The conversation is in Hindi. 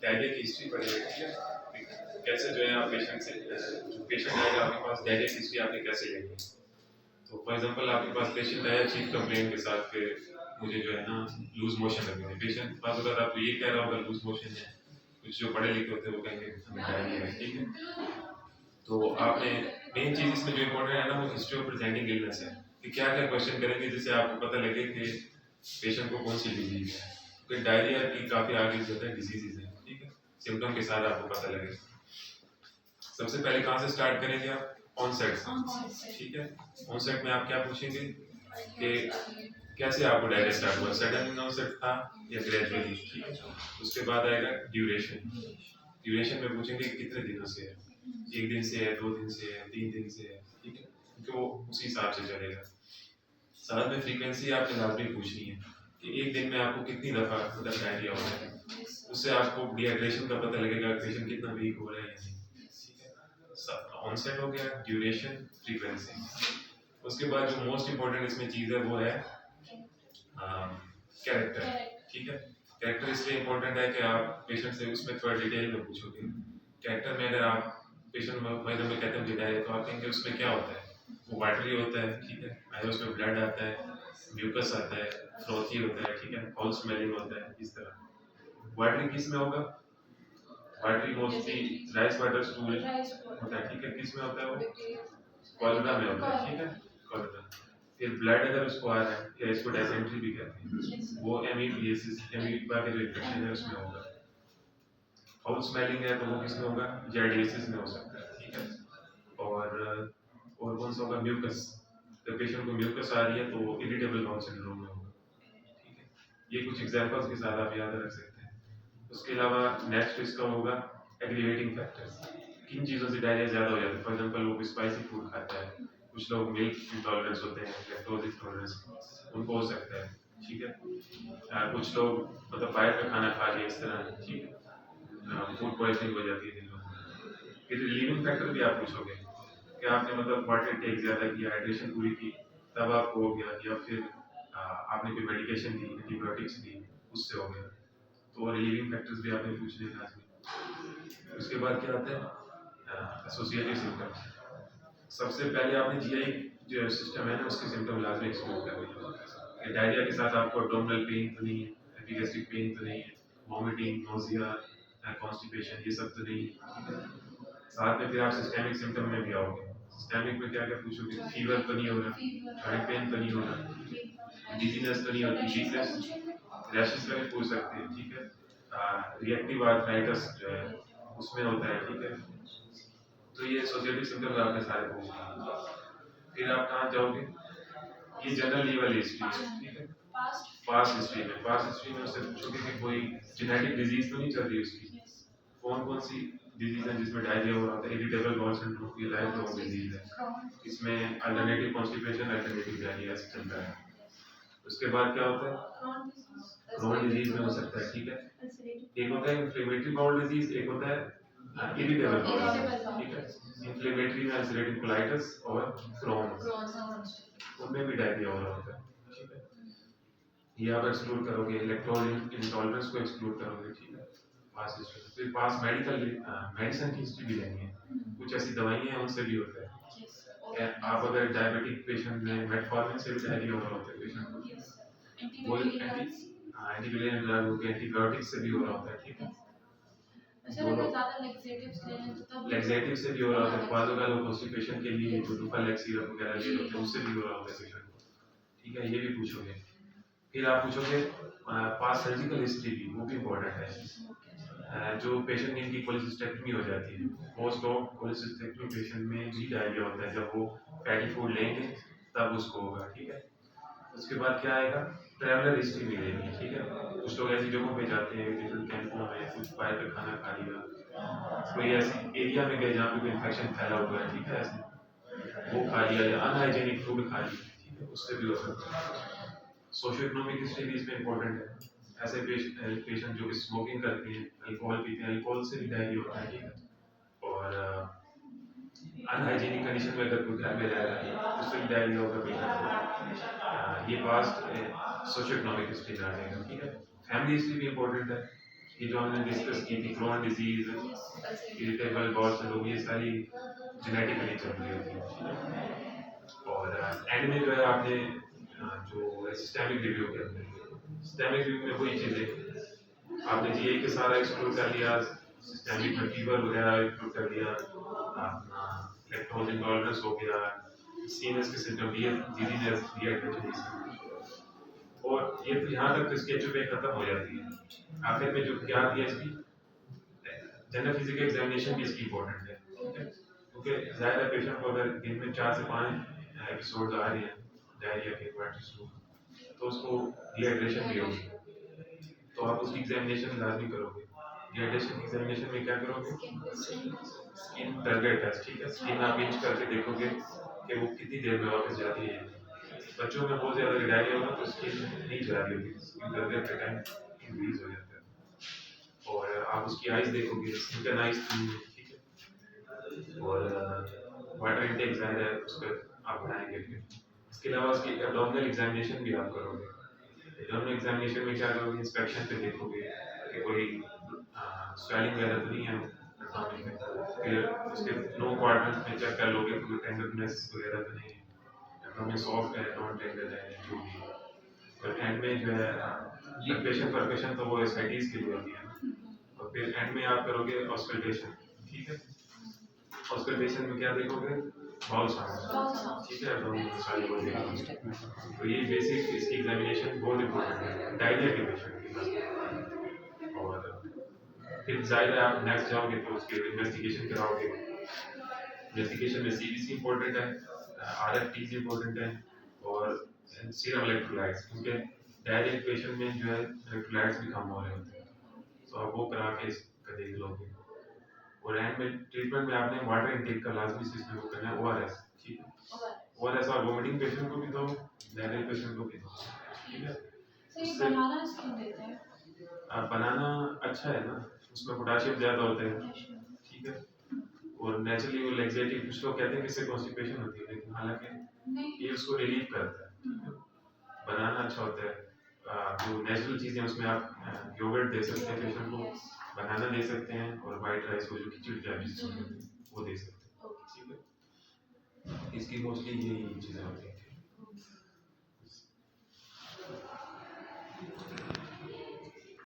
डायरिया की हिस्ट्री पढ़ेंगे, ठीक है। कैसे जो है आप पेशेंट से जो पेशेंट आएगा आपके पास, डायरिया की हिस्ट्री आपने कैसे लेनी है। तो फॉर एग्जांपल आपके पास पेशेंट आया चीफ कंप्लेंट के साथ कि मुझे जो है ना लूज मोशन लग रही है। पेशेंट पास अगर आपको ये कह रहा होगा लूज मोशन है, कुछ जो पढ़े लिखे होते हैं वो कहेंगे हमें डायरिया है, ठीक है। तो आपने मेन चीज इसमें जो इम्पोर्टेंट है ना वो हिस्ट्री ऑफ प्रेजेंटिंग इलनेस है कि क्या क्या क्वेश्चन करेंगे जिससे आपको पता लगे कि पेशेंट को कौन सी डिजीज है। तो डायरिया की काफी आगे जो है डिजीजेज है, ठीक है। सिम्टम के साथ आपको पता लगे। सबसे पहले कहाँ से स्टार्ट करेंगे आप, ऑनसेट से, ठीक है। ऑनसेट में आप क्या पूछेंगे कि कैसे आपको डायरिया स्टार्ट हुआ, सडन ऑनसेट था या ग्रेजुअली, ठीक है। उसके बाद आएगा ड्यूरेशन। ड्यूरेशन में पूछेंगे कितने दिनों से है, एक दिन से है, 2 दिन से है, 3 दिन से है, ठीक है, क्योंकि वो उसी हिसाब से चलेगा। साथ में फ्रीक्वेंसी आपने लाजमी पूछनी है कि एक दिन में आपको कितनी दफा मतलब डायरिया हो रहा है। उससे आपको डिहाइड्रेशन का पता लगेगा, पेशेंट कितना वीक हो रहा है या नहीं, ठीक है। ऑनसेट हो गया, ड्यूरेशन, फ्रीक्वेंसी। उसके बाद जो मोस्ट इंपॉर्टेंट इसमें चीज़ है वो है कैरेक्टर, ठीक है। कैरेक्टर इसलिए इंपॉर्टेंट है कि आप पेशेंट से उसमें थोड़ा डिटेल में पूछोगे। कैरेक्टर में अगर आप पेशेंट में कहते हैं डायरिया तो आप कहेंगे उसमें क्या होता है, वो वाटरी होता है, ठीक है, अगर उसमें ब्लड आता है, म्यूकस आता है, फ्रोथी होता है, ठीक है, फाउल स्मेलिंग होता है, इस तरह। वाटरी किस में होगा, watery mostly rice water stool होता है, ठीक है, किस में होता है वो, कॉलरा में होता है, ठीक है, कॉलरा। फिर ब्लड अगर उसको आ रहा है या इसको डायसेंट्री भी कहते हैं, वो एमीबियासिस एमीबा के जो इन्फेक्शन है उसमें होगा। फाउल स्मेलिंग है तो वो किसमें होगा, जार्डियासिस में हो सकता है, ठीक है। और कौन सा होगा, म्यूकस। जब पेशेंट को म्यूकस आ रही है तो वो इरिटेबल बाउल सिंड्रोम में होगा, ठीक है। ये कुछ एग्जांपल्स के साथ आप याद रख सकते हैं। उसके अलावा नेक्स्ट इसका होगा एग्रीवेटिंग फैक्टर्स, किन चीज़ों से डायरिया ज़्यादा हो जाता है। फॉर एग्जांपल वो स्पाइसी फूड खाता है, कुछ लोग मिल्क इंटॉलरेंस होते हैं, लैक्टोज इंटॉलरेंस उनको हो सकता है, ठीक है। कुछ लोग मतलब बाहर का खाना खा लिया इस तरह, ठीक है, फूड पॉइजनिंग हो जाती है जिन लोगों को। फिर रिलीविंग फैक्टर भी आप पूछोगे कि आपने मतलब वाटर इंटेक ज़्यादा किया, हाइड्रेशन पूरी की, तब आपको हो गया, या फिर आपने कोई मेडिकेशन दी, एंटीबायोटिक्स दी, उससे हो गया। तो रिलीविंग फैक्टर्स भी आपने पूछने हैं लाजमी। उसके बाद क्या आता है, एसोसिएटिव सिम्टम्स। सबसे पहले आपने जीआई जो सिस्टम है ना उसके सिम्टम लाजमी एक्सप्लोर करने हैं। डायरिया के साथ आपको एब्डोमिनल पेन तो नहीं है, एपिगैस्ट्रिक पेन तो नहीं है, वॉमिटिंग, नोजिया, कॉन्स्टिपेशन, ये सब तो नहीं है। साथ में फिर आप सिस्टेमिक सिम्टम में भी आओगे। सिस्टेमिक में क्या क्या पूछोगे, फीवर तो नहीं हो रहा, जॉइंट पेन तो नहीं हो रहा, डिजीनेस तो नहीं होती, वीकनेस, रैशेस का भी पूछ सकते हैं, ठीक है। रिएक्टिव आर्थराइटिस जो है उसमें होता है, ठीक है। तो ये एसोसिएटिव सिम्टम्स आपने सारे पूछे। फिर आप कहाँ जाओगे, ये जनरल लेवल हिस्ट्री है, ठीक है। पास्ट हिस्ट्री में उससे पूछोगे कि कोई जेनेटिक डिजीज तो नहीं चल रही उसकी, कौन कौन सी डिजीज है जिसमें डायरिया हो रहा था। इरिटेबल बाउल सिंड्रोम ये लाइफ लॉन्ग डिजीज है, इसमें अल्टरनेटिव कॉन्स्टिपेशन, अल्टरनेटिव डायरिया ऐसे चलता है। उसके बाद क्या होता है, क्रोन डिजीज में हो सकता है, ठीक है। एक होता है इन्फ्लेमेटरी बाउल डिजीज, एक होता है इरिटेबल बाउल, ठीक है। इन्फ्लेमेटरी में अल्सरेटिव कोलाइटिस और क्रोन, उनमें भी डायरिया हो रहा होता है, ठीक है। ये आप एक्सक्लूड करोगे, इलेक्ट्रॉल इंटॉलरेंस को एक्सक्लूड करोगे, ठीक है। पास हिस्ट्री, फिर पास मेडिकल मेडिसिन की हिस्ट्री भी लेनी है। कुछ ऐसी दवाइयाँ हैं उनसे भी होता है। आप अगर डायबिटिक पेशेंट में मेटफॉर्मिन से भी डायरिया हो रहा होता है पेशेंट को, वो एंटीबिलियन ड्रग हो गया, एंटीबायोटिक से भी हो रहा होता है, ठीक है। लेक्सेटिव से भी हो रहा होता है, बाज़ अगर लोग कॉन्स्टिपेशन के लिए जो डुफालेक्स सिरप वगैरह ले लेते हैं उससे भी हो रहा होता है पेशेंट को, ठीक है। ये भी पूछोगे। फिर आप पूछोगे पास सर्जिकल हिस्ट्री भी, वो भी इम्पोर्टेंट है। जो पेशेंट इनकी कोलेसिस्टेक्टमी हो जाती है, मोस्ट ऑफ कोलेसिस्टेक्टमी पेशेंट में भी डायरिया होता है, जब वो फैटी फूड लेंगे तब उसको होगा, ठीक है। उसके बाद क्या आएगा, ट्रैवलर हिस्ट्री भी लेनी है, ठीक है। कुछ लोग ऐसी जगहों पे जाते हैं डिफरेंट कैंपों में, कुछ बाहर का खाना खा लिया, कोई ऐसी एरिया में गए जहाँ पे कोई इन्फेक्शन फैला हुआ है, ठीक है, ऐसे वो खा लिया या अनहाइजेनिक फूड खा लिया, ठीक है, उससे भी हो सकता है। सोशो इकोनॉमिक हिस्ट्री भी इसमें इम्पोर्टेंट है। ऐसे पेशेंट जो कि स्मोकिंग करते हैं, अल्कोहल पीते हैं, अल्कोहल से भी डायरिया होता है, ठीक है। और अनहाइजीनिक कंडीशन में अगर कोई घर में रह रहा है उससे भी डायरिया होगा पेशेंट को। ये पास्ट सोशो इकोनॉमिक हिस्ट्री में आ जाएगा, ठीक है। फैमिली हिस्ट्री भी इम्पोर्टेंट है। ये जो हमने डिस्कस की थी, Crohn disease, irritable bowel syndrome, ये सारी जेनेटिकली चल रही होती है। और एंड में जो है आपने जो सिस्टेमिक रिव्यू करते हैं, सिस्टेमिक रिव्यू में वही चीज़ें आपने जीए के सारा एक्सक्लूड कर लिया, सिस्टेमिक में फीवर वगैरह इंक्लूड कर दिया, अपना लैक्टोज इंटॉलरेंस हो गया, सीएनएस के सिम्टम, डिजीजेस, डिहाइड्रेशन, और ये तो यहाँ तक स्केच पे खत्म हो जाती है। आखिर में जो क्या दिया इसकी जनरल फिजिकल एग्जामिनेशन भी इसकी इंपॉर्टेंट है, ठीक है? क्योंकि जाहिर है पेशेंट को अगर दिन में 4 से 5 एपिसोड आ रहे हैं डायरिया के, तो उसको डिहाइड्रेशन भी होगी, तो आप उसकी एग्जामिनेशन लाजमी करोगे। डिहाइड्रेशन की एग्जामिनेशन में क्या करोगे? स्किन टारगेट टेस्ट, ठीक है? स्किन आप इंच करके देखोगे कि वो कितनी देर में वापस जाती है। बच्चों में बहुत ज़्यादा डायरिया होगा तो स्किन नहीं जा रही होगी, स्किन टारगेट का टाइम इंक्रीज हो जाता है। और आप उसकी आइज देखोगे, स्किन आइज, ठीक है? और वाटर इनटेक ज़ाहिर है उस पर आप बढ़ाएंगे फिर। इसके अलावा उसकी एब्डोमिनल एग्जामिनेशन भी आप करोगे। एब्डोमिनल एग्जामिनेशन में क्या करोगे? इंस्पेक्शन पे देखोगे कि कोई स्वेलिंग वगैरह तो नहीं है एब्डोमिन में, फिर उसके नो क्वाड्रेंट में चेक कर लोगे तो कोई टेंडरनेस वगैरह तो नहीं है, एब्डोमिन सॉफ्ट है, नॉन टेंडर है, जो भी। और एंड में जो है परकशन, परकशन तो वो एसआईटीज के लिए होती है ना। और फिर एंड में आप करोगे ऑस्कल्टेशन, ठीक है? ऑस्कल्टेशन में क्या देखोगे? बाउल साउंड, ठीक है? एब्डोमिन सारी वो देखोगे। तो ये बेसिक इसकी एग्जामिनेशन बहुत इंपॉर्टेंट है डायरिया के पेशेंट के लिए। और फिर जाहिर है आप नेक्स्ट जाओगे तो उसके इन्वेस्टिगेशन कराओगे। इन्वेस्टिगेशन में सीबीसी इंपॉर्टेंट है, आरएफटीज इंपॉर्टेंट है, और सीरम इलेक्ट्रोलाइट्स, क्योंकि डायरिया पेशेंट में जो है इलेक्ट्रोलाइट्स भी कम हो रहे होते हैं, तो आप वो करा के इसका देख लोगे। और एंड में ट्रीटमेंट में आपने वाटर इनटेक का लाजमी सिस्टम वो करना है, ओआरएस, ठीक है? ओआरएस और वोमिटिंग पेशेंट को भी दो, डायरिया पेशेंट को भी दो, ठीक है? उससे बनाना क्यों देते हैं? बनाना अच्छा है ना, उसमें पोटाशियम ज़्यादा होता है, ठीक है? और नेचुरली वो लैक्सेटिव, कुछ लोग कहते हैं कि इससे कॉन्स्टिपेशन होती है, लेकिन हालांकि ये उसको रिलीव करता है। बनाना अच्छा होता है, जो नेचुरल चीज़ें उसमें आप योगर्ट दे सकते हैं पेशेंट को, बनाना दे सकते हैं, और वाइट राइस को जो खिचड़ी टाइप चीज़ होती है वो दे सकते हैं, ठीक है? इसकी मोस्टली यही चीज़ें होती हैं।